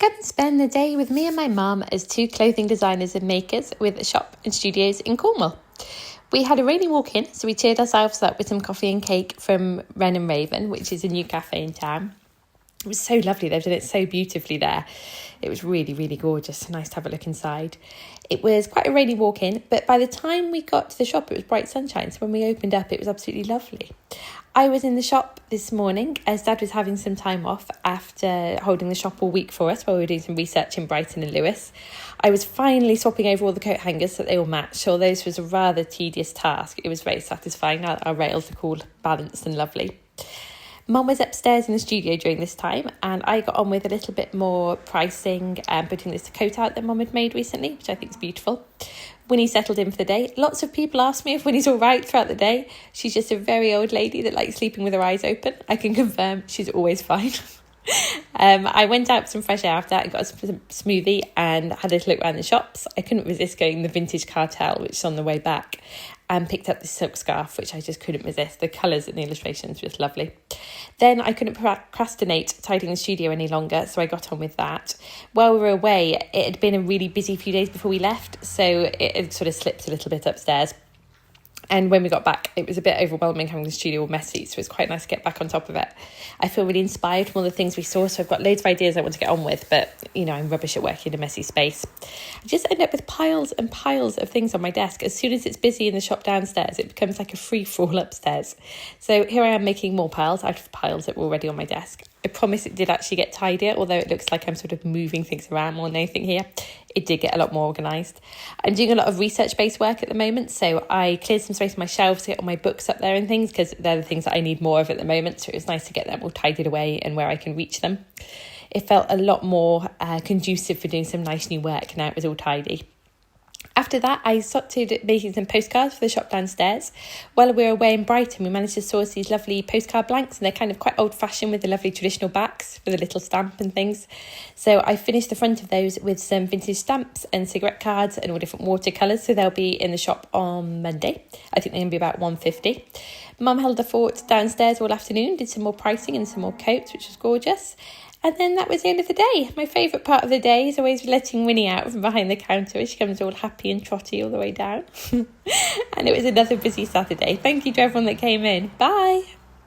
Come spend the day with me and my mum as two clothing designers and makers with a shop and studios in Cornwall. We had a rainy walk in, so we cheered ourselves up with some coffee and cake from Wren and Raven, which is a new cafe in town. It was so lovely. They've done it so beautifully there. It was really, really gorgeous. Nice to have a look inside. It was quite a rainy walk in, but by the time we got to the shop, it was bright sunshine. So when we opened up, it was absolutely lovely. I was in the shop this morning as Dad was having some time off after holding the shop all week for us while we were doing some research in Brighton and Lewis. I was finally swapping over all the coat hangers so that they all matched, although this was a rather tedious task. It was very satisfying. Our rails are all balanced and lovely. Mum was upstairs in the studio during this time, and I got on with a little bit more pricing and putting this coat out that Mum had made recently, which I think is beautiful. Winnie settled in for the day. Lots of people ask me if Winnie's all right throughout the day. She's just a very old lady that likes sleeping with her eyes open. I can confirm she's always fine. I went out for some fresh air after that. I got some smoothie and had a little look around the shops. I couldn't resist going to the Vintage Cartel, which is on the way back, and picked up this silk scarf, which I just couldn't resist. The colours and the illustrations were just lovely. Then I couldn't procrastinate tidying the studio any longer, so I got on with that. While we were away, it had been a really busy few days before we left, so it had sort of slipped a little bit upstairs. And when we got back, it was a bit overwhelming having the studio all messy, so it was quite nice to get back on top of it. I feel really inspired from all the things we saw, so I've got loads of ideas I want to get on with, but, I'm rubbish at working in a messy space. I just end up with piles and piles of things on my desk. As soon as it's busy in the shop downstairs, it becomes like a free-for-all upstairs. So here I am making more piles out of piles that were already on my desk. I promise it did actually get tidier, although it looks like I'm sort of moving things around more than anything here. It did get a lot more organised. I'm doing a lot of research-based work at the moment, so I cleared some space on my shelves to get all my books up there and things, because they're the things that I need more of at the moment, so it was nice to get them all tidied away and where I can reach them. It felt a lot more conducive for doing some nice new work now it was all tidy. After that, I started making some postcards for the shop downstairs. While we were away in Brighton, we managed to source these lovely postcard blanks, and they're kind of quite old-fashioned with the lovely traditional backs with a little stamp and things. So I finished the front of those with some vintage stamps and cigarette cards and all different watercolours, so they'll be in the shop on Monday. I think they're going to be about £1.50. Mum held the fort downstairs all afternoon, did some more pricing and some more coats, which was gorgeous. And then that was the end of the day. My favourite part of the day is always letting Winnie out from behind the counter as she comes all happy and trotty all the way down. And it was another busy Saturday. Thank you to everyone that came in. Bye.